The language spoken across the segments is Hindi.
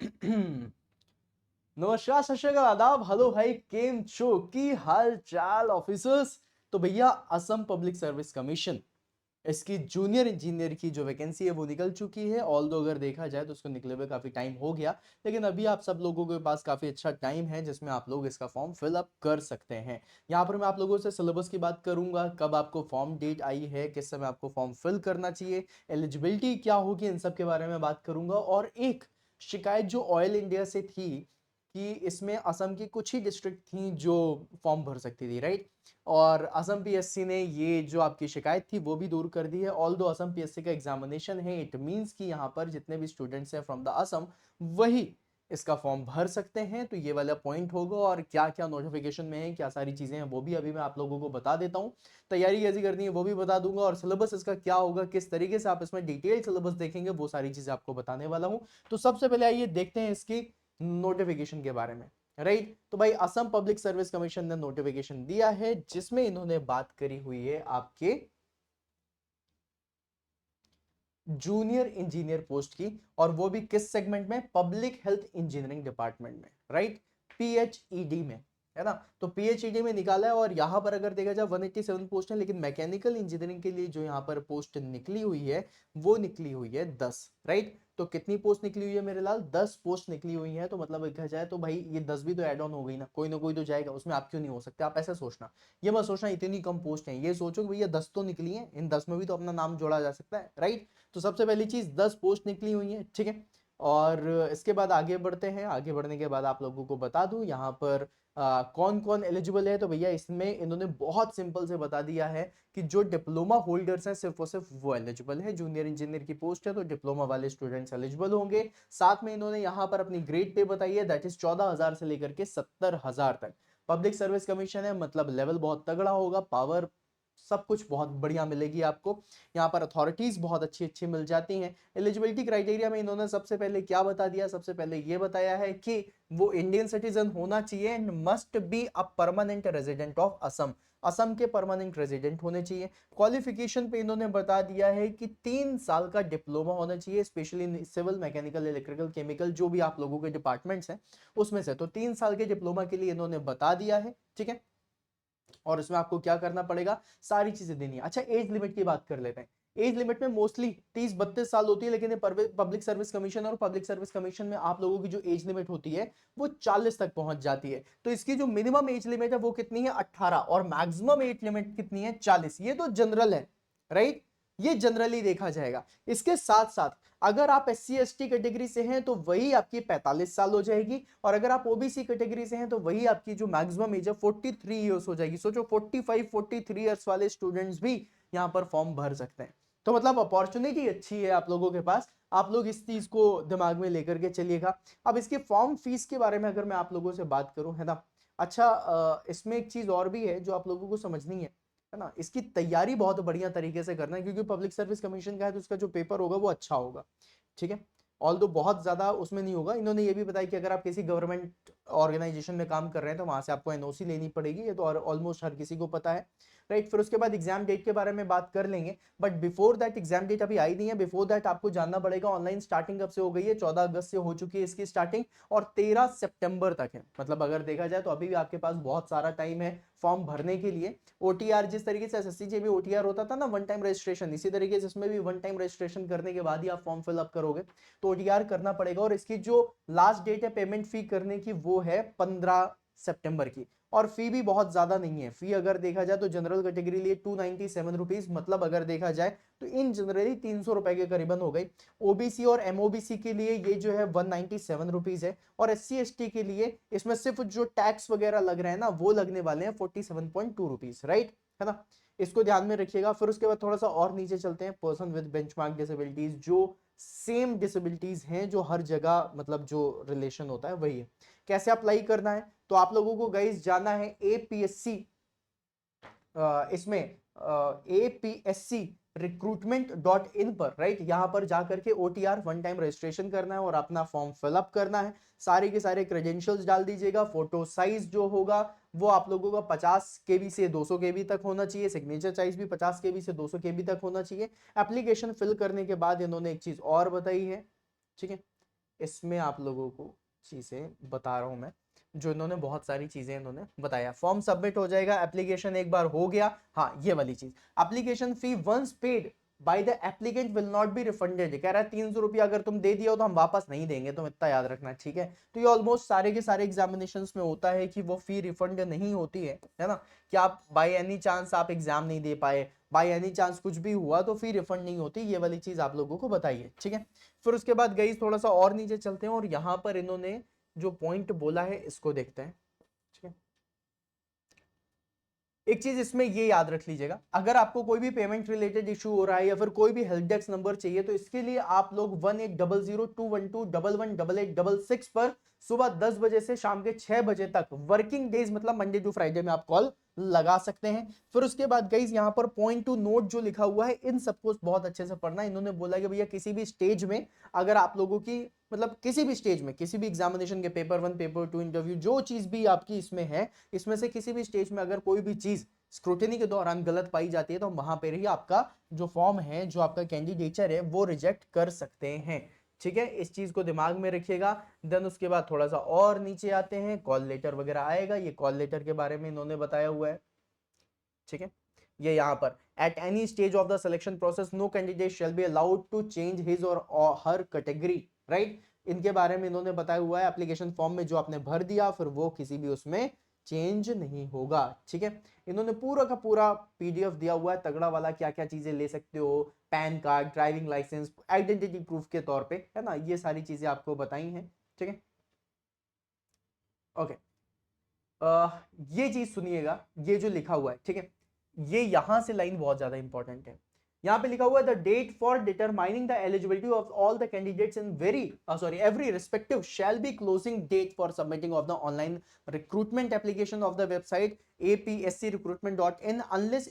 नमस्कार, सत श्री अकाल, आदाब, हेलो भाई, केम छो की हाल चाल ऑफिसर्स। तो भैया असम पब्लिक सर्विस कमीशन इसकी जूनियर इंजीनियर की जो वैकेंसी है वो निकल चुकी है। ऑल दो अगर देखा जाए तो उसको निकले हुए काफी टाइम हो गया, लेकिन अभी आप सब लोगों के पास काफी अच्छा टाइम है जिसमें आप लोग इसका फॉर्म फिल अप कर सकते हैं। यहाँ पर मैं आप लोगों से सिलेबस की बात करूंगा, कब आपको फॉर्म डेट आई है, किस समय आपको फॉर्म फिल करना चाहिए, एलिजिबिलिटी क्या होगी, इन सब के बारे में बात करूंगा। और एक शिकायत जो ऑयल इंडिया से थी कि इसमें असम की कुछ ही डिस्ट्रिक्ट थी जो फॉर्म भर सकती थी, राइट। और असम पीएससी ने ये जो आपकी शिकायत थी वो भी दूर कर दी है। ऑल दो असम पीएससी का एग्जामिनेशन है, इट मींस कि यहाँ पर जितने भी स्टूडेंट्स हैं फ्रॉम द असम वही इसका फॉर्म भर सकते हैं। तो ये वाला पॉइंट होगा, और क्या क्या नोटिफिकेशन में है, क्या सारी चीजें हैं, वो भी अभी मैं आप लोगों को बता देता हूँ। तैयारी कैसी करनी है वो भी बता दूंगा, और सिलेबस इसका क्या होगा, किस तरीके से आप इसमें डिटेल सिलेबस देखेंगे, वो सारी चीजें आपको बताने वाला हूँ। तो सबसे पहले आइए देखते हैं इसकी नोटिफिकेशन के बारे में, राइट। तो भाई असम पब्लिक सर्विस कमीशन ने नोटिफिकेशन दिया है जिसमें इन्होंने बात करी हुई है आपके जूनियर इंजीनियर पोस्ट की, और वो भी किस सेगमेंट में, पब्लिक हेल्थ इंजीनियरिंग डिपार्टमेंट में, राइट, पीएचईडी में, है ना। तो पीएचईडी में निकाला है, और यहां पर अगर देखा जाए 187 पोस्ट है, लेकिन मैकेनिकल इंजीनियरिंग के लिए जो यहां पर पोस्ट निकली हुई है वो निकली हुई है 10, राइट। तो कितनी पोस्ट निकली हुई है मेरे लाल, 10 पोस्ट निकली हुई है। तो मतलब देखा जाए तो भाई ये 10 भी तो एड ऑन हो गई ना, कोई तो जाएगा उसमें, आप क्यों नहीं हो सकते। आप ऐसा सोचना, ये मत सोचना इतनी कम पोस्ट है, ये सोचो कि भैया 10 तो निकली है, इन 10 में भी तो अपना नाम जोड़ा जा सकता है, राइट। तो सबसे पहली चीज 10 पोस्ट निकली हुई है, ठीक है। और इसके बाद आगे बढ़ते हैं, आगे बढ़ने के बाद आप लोगों को बता दूं यहाँ पर कौन कौन एलिजिबल है। तो भैया इसमें इन्होंने बहुत सिंपल से बता दिया है कि जो डिप्लोमा होल्डर्स हैं सिर्फ और सिर्फ वो एलिजिबल है। जूनियर इंजीनियर की पोस्ट है तो डिप्लोमा वाले स्टूडेंट्स एलिजिबल होंगे। साथ में इन्होंने यहाँ पर अपनी ग्रेड पे बताई है, दैट इज 14,000 से लेकर के 70,000 तक। पब्लिक सर्विस कमीशन है, मतलब लेवल बहुत तगड़ा होगा, पावर सब कुछ बहुत बढ़िया मिलेगी आपको। यहाँ पर अथॉरिटीज बहुत अच्छी अच्छी मिल जाती हैं। एलिजिबिलिटी क्राइटेरिया में इन्होंने सबसे पहले क्या बता दिया, सबसे पहले ये बताया है कि वो इंडियन सिटीजन होना चाहिए and must be a permanent resident of Assam, Assam के परमानेंट रेजिडेंट होने चाहिए। क्वालिफिकेशन पे इन्होंने बता दिया है कि 3 साल का डिप्लोमा होना चाहिए, specially civil, mechanical, electrical, chemical, जो भी आप लोगों के डिपार्टमेंट्स हैं उसमें से। तो 3 साल के डिप्लोमा के लिए इन्होंने बता दिया है, ठीक है। और इसमें आपको क्या करना पड़ेगा, सारी चीजें देनी है। अच्छा, एज लिमिट की बात कर लेते हैं। एज लिमिट में मोस्टली 30-32 साल होती है, लेकिन पब्लिक सर्विस कमीशन और पब्लिक सर्विस कमीशन में आप लोगों की जो एज लिमिट होती है वो 40 तक पहुंच जाती है। तो इसकी जो मिनिमम एज लिमिट है वो कितनी है, 18, और मैक्सिमम एज लिमिट कितनी है, 40। ये तो जनरल है, राइट, ये जनरली देखा जाएगा। इसके साथ साथ अगर आप एससी एसटी कैटेगरी से हैं तो वही आपकी 45 साल हो जाएगी, और अगर आप ओबीसी कैटेगरी से हैं तो वही आपकी जो मैक्सिमम एज है 43 ईयर्स हो जाएगी। सोचो 45-43 ईयर्स वाले स्टूडेंट्स भी यहां पर फॉर्म भर सकते हैं। तो मतलब अपॉर्चुनिटी अच्छी है आप लोगों के पास, आप लोग इस चीज को दिमाग में लेकर के चलिएगा। अब इसके फॉर्म फीस के बारे में अगर मैं आप लोगों से बात करूं, है ना। अच्छा, इसमें एक चीज और भी है जो आप लोगों को समझनी है ना। इसकी तैयारी बहुत बढ़िया तरीके से करना है, क्योंकि पब्लिक सर्विस कमीशन का है तो उसका जो पेपर होगा वो अच्छा होगा, ठीक है। ऑल दो बहुत ज्यादा उसमें नहीं होगा। इन्होंने ये भी बताया कि अगर आप किसी गवर्नमेंट ऑर्गेनाइजेशन में काम कर रहे हैं तो वहां से आपको एनओसी लेनी पड़ेगी, ये तो ऑलमोस्ट हर किसी को पता है, राइट। फिर उसके बाद एग्जाम डेट के बारे में बात कर लेंगे, but before that, exam date अभी आई नहीं है, बिफोर दैट आपको जानना पड़ेगा ऑनलाइन स्टार्टिंग कब से हो गई है। 14 अगस्त से हो चुकी है इसकी स्टार्टिंग, और 13 सितंबर तक है। मतलब अगर देखा जाए तो अभी भी आपके पास बहुत सारा टाइम है फॉर्म भरने के लिए। ओटीआर, जिस तरीके से एसएससी में ओटीआर होता था ना, वन टाइम रजिस्ट्रेशन, इसी तरीके से इसमें भी वन टाइम रजिस्ट्रेशन करने के बाद ही आप फॉर्म फिलअप करोगे तो ओटीआर करना पड़ेगा। और इसकी जो लास्ट डेट है पेमेंट फी करने की वो है 15 सितंबर की। और फी भी बहुत ज्यादा नहीं है, फी अगर देखा जाए तो जनरल कैटेगरी लिए 297 रुपीज, मतलब अगर देखा जाए तो इन जनरली 300 रुपए के करीबन हो गई। ओबीसी और एमओबीसी के लिए ये जो है 197 रुपीज है, और एससी एसटी के लिए इसमें सिर्फ जो टैक्स वगैरह लग रहे हैं ना वो लगने वाले हैं 47.2 रुपीज, राइट, है ना। इसको ध्यान में रखिएगा। फिर उसके बाद थोड़ा सा और नीचे चलते हैं, पर्सन विद बेंचमार्क डिसेबिलिटीज, जो सेम डिसेबिलिटीज हैं जो हर जगह, मतलब जो रिलेशन होता है वही है। कैसे अप्लाई करना है, तो आप लोगों को गाइस जाना है एपीएससी, इसमें एपीएससी recruitment.in पर, राइट। यहां पर जाकर के ओटीआर वन टाइम रजिस्ट्रेशन करना है और अपना फॉर्म फिलअप करना है। सारे के सारे क्रेडेंशियल्स डाल दीजिएगा। फोटो साइज जो होगा वो आप लोगों का 50 केबी से 200 केबी तक होना चाहिए। सिग्नेचर साइज भी 50 केबी से 200 केबी तक होना चाहिए। एप्लीकेशन फिल करने के बाद इन्होंने एक चीज और बताई है, ठीक है। इसमें आप लोगों को चीजें बता रहा हूं मैं, जो इन्होंने बहुत सारी चीजें इन्होंने बताया। फॉर्म सबमिट हो जाएगा, एप्लीकेशन एक बार हो गया। हाँ, ये वाली चीज, application fee once paid by the applicant will not be refunded. कह रहा है 300 रुपया अगर तुम दे दिया हो तो हम वापस नहीं देंगे, तुम इतना याद रखना, ठीक है। तो ये ऑलमोस्ट सारे के सारे एग्जामिनेशन में होता है कि वो फी रिफंड नहीं होती है ना, कि आप बाय एनी चांस आप एग्जाम नहीं दे पाए, बाय एनी चांस कुछ भी हुआ तो फी रिफंड नहीं होती। ये वाली चीज आप लोगों को बताइए, ठीक है। फिर उसके बाद गई थोड़ा सा और नीचे चलते हैं और यहां पर इन्होंने जो पॉइंट बोला है इसको देखते हैं, ठीक है। एक चीज इसमें ये याद रख लीजिएगा, अगर आपको कोई भी पेमेंट रिलेटेड इशू हो रहा है या फिर कोई भी हेल्प डेस्क नंबर चाहिए तो इसके लिए आप लोग 18002121118866 पर सुबह 10 बजे से शाम के 6 बजे तक वर्किंग डेज मतलब मंडे टू फ्राइडे में आप कॉल लगा सकते हैं। फिर उसके बाद गाइस यहाँ पर पॉइंट टू नोट जो लिखा हुआ है इन सबको बहुत अच्छे से पढ़ना। इन्होंने बोला कि भैया किसी भी स्टेज में अगर आप लोगों की मतलब किसी भी स्टेज में किसी भी एग्जामिनेशन के पेपर 1 पेपर 2 इंटरव्यू जो चीज भी आपकी इसमें है, इसमें से किसी भी स्टेज में अगर कोई भी चीज स्क्रूटिनी के दौरान गलत पाई जाती है तो वहां पर ही आपका जो फॉर्म है, जो आपका कैंडिडेचर है वो रिजेक्ट कर सकते हैं, ठीक है। इस चीज को दिमाग में रखिएगा। देन उसके बाद थोड़ा सा और नीचे आते हैं, कॉल लेटर वगैरह आएगा, ये कॉल लेटर के बारे में इन्होंने बताया हुआ है, ठीक है। ये यहाँ पर at any stage of the selection process no candidate shall be allowed to change his or her category, right. इनके बारे में इन्होंने बताया हुआ है, एप्लीकेशन फॉर्म में जो आपने भर दिया फिर वो किसी भी उसमें चेंज नहीं होगा, ठीक है। इन्होंने पूरा का पूरा पीडीएफ दिया हुआ है तगड़ा वाला, क्या क्या चीजें ले सकते हो, PAN card, driving licence, identity proof के तौर पे, है ना, ये सारी चीजें आपको बताई हैं, ठीक है। ओके, ये चीज सुनिएगा, ये जो लिखा हुआ है, ठीक है, ये यहां से लाइन बहुत ज्यादा इंपॉर्टेंट है। यहां पे लिखा हुआ है the date for determining the eligibility of all the candidates in every respective shall be closing date for submitting of the online recruitment application of the website apscrecruitment.in unless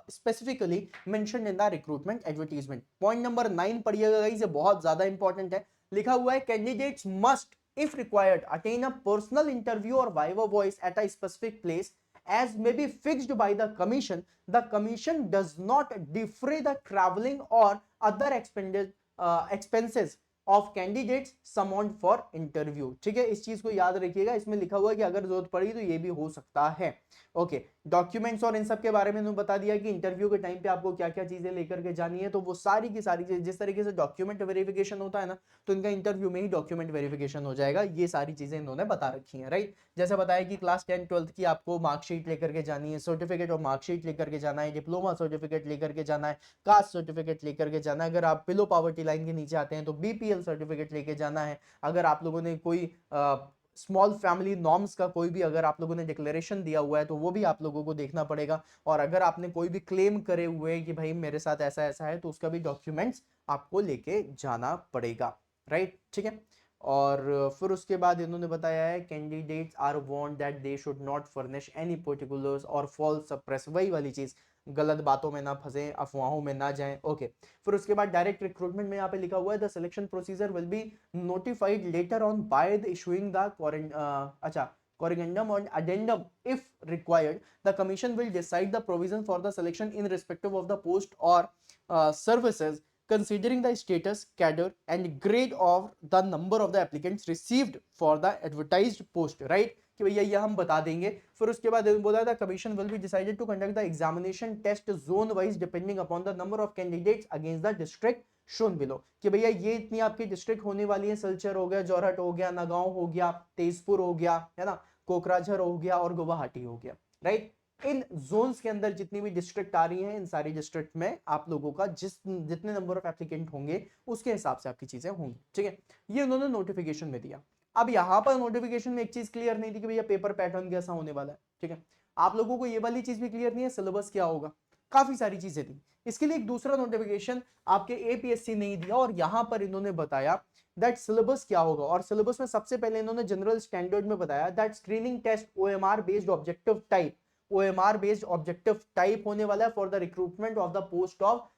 specifically mentioned in the recruitment advertisement। Point number 9 पढ़िएगा गाइस, ये बहुत ज्यादा इंपॉर्टेंट है। लिखा हुआ है candidates must if required attain a personal interview or viva voice at a specific place as may be fixed by the commission. The commission does not defray the traveling or other expenses of candidates summoned for interview, ठीक है। इस चीज को याद रखिएगा, इसमें लिखा हुआ है कि अगर जरूरत पड़ी तो ये भी हो सकता है। ओके, डॉक्यूमेंट्स और इन सब के बारे में उन्होंने बता दिया कि इंटरव्यू के टाइम पे आपको क्या क्या चीजें लेकर के जानी है, तो वो सारी की सारी चीजें, जिस तरीके से डॉक्यूमेंट वेरिफिकेशन होता है ना, तो इनका इंटरव्यू में ही डॉक्यूमेंट वेरिफिकेशन हो जाएगा। ये सारी चीजें इन्होंने बता रखी है, राइट। जैसे बताया कि क्लास 10 12th की आपको मार्कशीट लेकर के जानी है, सर्टिफिकेट और मार्कशीट लेकर के जाना है, डिप्लोमा सर्टिफिकेट लेकर के जाना है, कास्ट सर्टिफिकेट लेकर के जाना है, अगर आप बिलो पॉवर्टी लाइन के नीचे आते हैं तो बीपीएल सर्टिफिकेट लेके जाना है, अगर आप लोगों ने कोई स्मॉल फैमिली नॉर्म्स का कोई भी अगर आप लोगों ने डिक्लेरेशन दिया हुआ है तो वो भी आप लोगों को देखना पड़ेगा, और अगर आपने कोई भी क्लेम करे हुए कि भाई मेरे साथ ऐसा ऐसा है तो उसका भी डॉक्यूमेंट्स आपको लेके जाना पड़ेगा, राइट, ठीक है। और फिर उसके बाद इन्होंने बताया है candidates are warned that they should not furnish any particulars or false suppress, वही वाली चीज, गलत बातों में ना फंसे, अफवाहों में ना जाएं, ओके। फिर उसके बाद डायरेक्ट रिक्रूटमेंट में यहाँ पे लिखा हुआ है the selection procedure will be notified later on by the issuing the corrigendum and addendum if required. The commission will decide the provision for the selection in respective of the post or services considering the status, cadre and grade of the number of the applicants received for the advertised post, right, कि भैया ये हम बता देंगे। फिर उसके बाद बोला था commission will be decided to conduct the examination test zone wise depending upon the number of candidates against the district shown below, कि भैया ये इतनी आपकी डिस्ट्रिक्ट होने वाली है, सिलचर हो गया, जोरहट हो गया, नगांव हो गया, तेजपुर हो गया, है ना, कोकराझार हो गया और गुवाहाटी हो गया, राइट। इन जोन्स के अंदर जितनी भी डिस्ट्रिक्ट आ रही हैं, इन सारी डिस्ट्रिक्ट में आप लोगों का जितने नंबर ऑफ एप्लीकेंट होंगे उसके हिसाब से आपकी चीजें होंगी, ठीक है। ये उन्होंने नोटिफिकेशन में दिया। अब यहां पर नोटिफिकेशन में एक चीज क्लियर नहीं थी कि भैया पेपर पैटर्न कैसा होने वाला है, ठीक है। आप लोगों को ये वाली चीज भी क्लियर नहीं है सिलेबस क्या होगा, काफी सारी चीजें थी। इसके लिए एक दूसरा नोटिफिकेशन आपके एपीएससी ने दिया और यहां पर इन्होंने बताया दैट सिलेबस क्या होगा, और सिलेबस में सबसे पहले इन्होंने जनरल स्टैंडर्ड में बताया that screening test OMR based objective type, OMR based objective type होने वाला है for the recruitment of the post of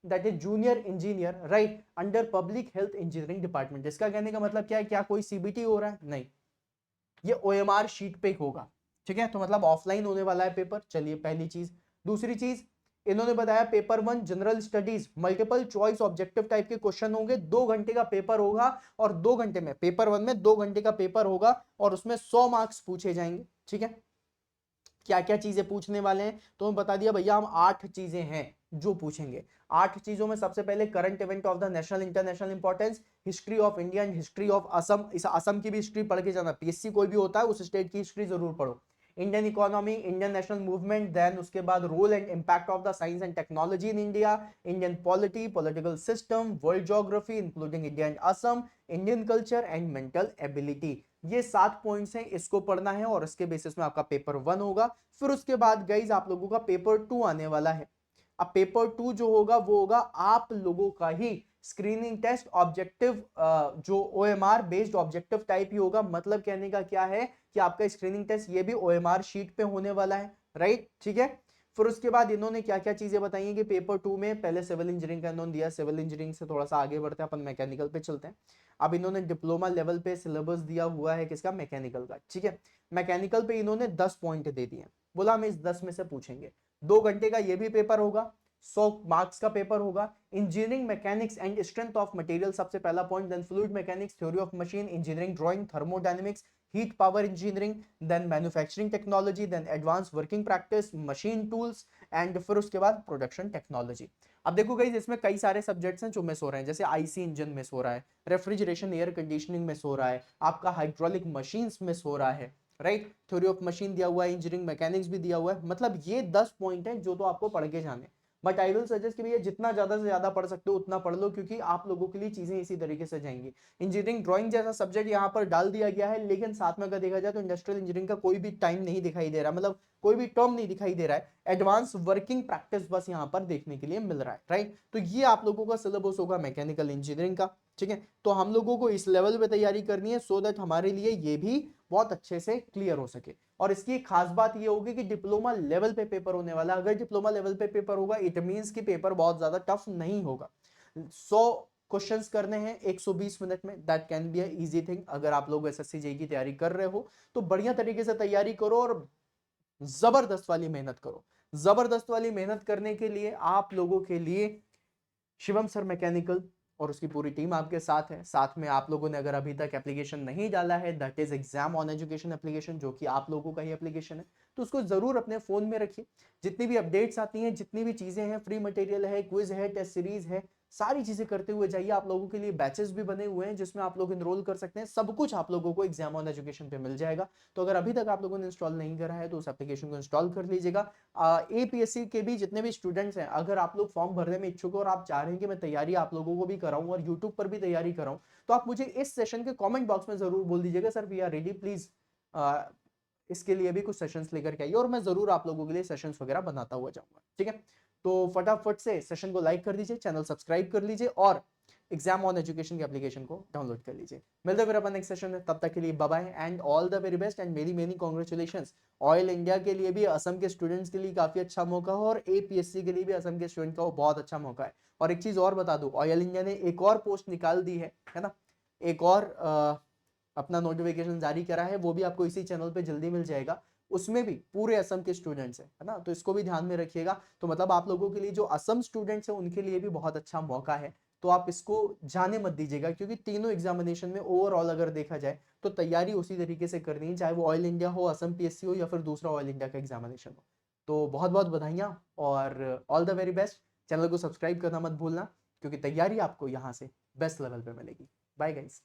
that is junior engineer, right, under public health engineering department. इसका कहने का मतलब क्या है, क्या कोई सीबीटी हो रहा है, नहीं, ये ओएमआर शीट पे होगा, ठीक है। तो मतलब ऑफलाइन होने वाला है पेपर, चलिए पहली चीज। दूसरी चीज, इन्होंने बताया paper 1 general studies multiple choice objective type के क्वेश्चन होंगे, 2 घंटे का पेपर होगा और 2 घंटे में पेपर 1 में 2 घंटे का पेपर होगा और उसमें 100 मार्क्स पूछे जाएंगे। ठीक है, क्या क्या चीजें पूछने वाले हैं तो मैं बता दिया भैया, हम 8 चीजें हैं जो पूछेंगे। 8 चीजों में सबसे पहले current event of the national international importance, history of India and history of Assam, इस असम की भी हिस्ट्री पढ़ के जाना, पीएससी कोई भी होता है उस स्टेट की हिस्ट्री जरूर पढ़ो। Indian economy, Indian national movement, then उसके बाद role and impact of the science and technology in India, Indian polity, political system, world geography including India and Assam, Indian culture and mental ability. ये 7 पॉइंट्स हैं, इसको पढ़ना है और इसके बेसिस में आपका पेपर 1 होगा। फिर उसके बाद गाइज आप लोगों का पेपर 2 आने वाला है। अब पेपर 2 जो होगा वो होगा आप लोगों का ही स्क्रीनिंग टेस्ट ऑब्जेक्टिव, जो ओएमआर बेस्ड ऑब्जेक्टिव टाइप ही होगा। मतलब कहने का क्या है कि आपका स्क्रीनिंग टेस्ट ये भी ओएमआर शीट पे होने वाला है, राइट। ठीक है, फिर उसके बाद इन्होंने क्या क्या चीजें बताई हैं कि पेपर 2 में पहले सिविल इंजीनियरिंग का इन्होंने दिया, सिविल इंजीनियरिंग से थोड़ा सा आगे बढ़ते हैं अपन मैकेनिकल पे चलते हैं। अब इन्होंने डिप्लोमा लेवल पे सिलेबस दिया हुआ है किसका, मैकेनिकल का। ठीक है, मैकेनिकल पे इन्होंने 10 पॉइंट दे दिए, बोला हम इस 10 में से पूछेंगे। 2 घंटे का ये भी पेपर होगा, 100 मार्क्स का पेपर होगा। Engineering mechanics and strength of material सबसे पहला point, then fluid mechanics, theory of machine, engineering drawing, thermodynamics, heat power engineering, then manufacturing technology, then advance working practice, machine tools and फिर उसके बाद प्रोडक्शन टेक्नोलॉजी। अब देखो गाइस, इसमें कई सारे सब्जेक्ट्स हैं जो मिस हो रहे हैं, जैसे आईसी इंजन मिस हो रहा है, रेफ्रिजरेशन एयर कंडीशनिंग मिस हो रहा है, आपका हाइड्रोलिक मशीन्स मिस हो रहा है, राइट। थ्योरी ऑफ मशीन दिया हुआ है, इंजीनियरिंग मैकेनिक्स भी दिया हुआ है। मतलब ये 10 पॉइंट है जो तो आपको पढ़ के जाने। बट आई विल सजेस्ट कि भैया जितना ज्यादा से ज्यादा पढ़ सकते हो उतना पढ़ लो, क्योंकि आप लोगों के लिए चीजें इसी तरीके से जाएंगी। इंजीनियरिंग ड्राइंग जैसा सब्जेक्ट यहाँ पर डाल दिया गया है, लेकिन साथ में अगर देखा जाए तो इंडस्ट्रियल इंजीनियरिंग का कोई भी टाइम नहीं दिखाई दे रहा, मतलब कोई भी टर्म नहीं दिखाई दे रहा है। एडवांस वर्किंग प्रैक्टिस बस यहाँ पर देखने के लिए मिल रहा है, राइट। तो ये आप लोगों का सिलेबस होगा मैकेनिकल इंजीनियरिंग का। ठीक है, तो हम लोगों को इस लेवल पे तैयारी करनी है सो दैट हमारे लिए ये भी बहुत अच्छे से क्लियर हो सके। और इसकी एक खास बात ये होगी कि डिप्लोमा लेवल पे पेपर होने वाला है। अगर डिप्लोमा लेवल पे पेपर होगा इट मींस कि पेपर बहुत ज्यादा टफ नहीं होगा। 100 क्वेश्चंस करने हैं 120 मिनट में, that can be a easy thing. अगर आप लोग एसएससी जेईई की तैयारी कर रहे हो तो बढ़िया तरीके से तैयारी करो और जबरदस्त वाली मेहनत करो। जबरदस्त वाली मेहनत करने के लिए आप लोगों के लिए शिवम सर मैकेनिकल और उसकी पूरी टीम आपके साथ है। साथ में आप लोगों ने अगर अभी तक एप्लीकेशन नहीं डाला है, that is exam on education application, जो कि आप लोगों का ही एप्लीकेशन है, तो उसको जरूर अपने फोन में रखिए। जितनी भी अपडेट्स आती हैं, जितनी भी चीजें हैं, फ्री मटेरियल है, क्विज है, टेस्ट सीरीज है, सारी चीजें करते हुए जाइए। आप लोगों के लिए बैचेस भी बने हुए हैं जिसमें आप लोग इनरोल कर सकते हैं। सब कुछ आप लोगों को एग्जाम ऑन एजुकेशन पे मिल जाएगा। तो अगर अभी तक आप लोगों ने इंस्टॉल नहीं करा है तो उस एप्लीकेशन को इंस्टॉल कर लीजिएगा। एपीएससी के भी जितने भी स्टूडेंट्स हैं, अगर आप लोग फॉर्म भरने में इच्छुक हो और आप चाह रहे हैं कि मैं तैयारी आप लोगों को भी कराऊं और यूट्यूब पर भी तैयारी कराऊं, तो आप मुझे इस सेशन के कमेंट बॉक्स में जरूर बोल दीजिएगा sir we are ready, please इसके लिए भी कुछ सेशंस लेकर के आइए और मैं जरूर आप लोगों के लिए सेशंस वगैरह बनाता हुआ जाऊंगा। ठीक है, तो फटाफट से सेशन को लाइक कर दीजिए, चैनल सब्सक्राइब कर लीजिए और एग्जाम ऑन एजुकेशन की एप्लीकेशन को डाउनलोड कर लीजिए। मिलते हैं फिर अपन नेक्स्ट सेशन में, तब तक के लिए bye bye and all the very best and मेरी मेनी कांग्रेचुलेशंस। ऑयल इंडिया के लिए भी, असम के स्टूडेंट्स के लिए काफी अच्छा मौका है और एपीएससी के लिए भी असम के स्टूडेंट का वो बहुत अच्छा मौका है। और एक चीज और बता दूं, ऑयल इंडिया ने एक और पोस्ट निकाल दी है ना, एक और अपना नोटिफिकेशन जारी करा है, वो भी आपको इसी चैनल पे जल्दी मिल जाएगा। उसमें भी पूरे असम के स्टूडेंट्स है ना, तो इसको भी ध्यान में रखिएगा। तो मतलब आप लोगों के लिए जो असम स्टूडेंट्स हैं उनके लिए भी बहुत अच्छा मौका है, तो आप इसको जाने मत दीजिएगा, क्योंकि तीनों एग्जामिनेशन में ओवरऑल अगर देखा जाए तो तैयारी उसी तरीके से करनी है, चाहे वो ऑयल इंडिया हो, असम पीएससी हो या फिर दूसरा ऑयल इंडिया का एग्जामिनेशन हो। तो बहुत बहुत बधाइयाँ और all the very best. Channel को सब्सक्राइब करना मत भूलना, क्योंकि तैयारी आपको यहाँ से बेस्ट लेवल पे मिलेगी। Bye guys.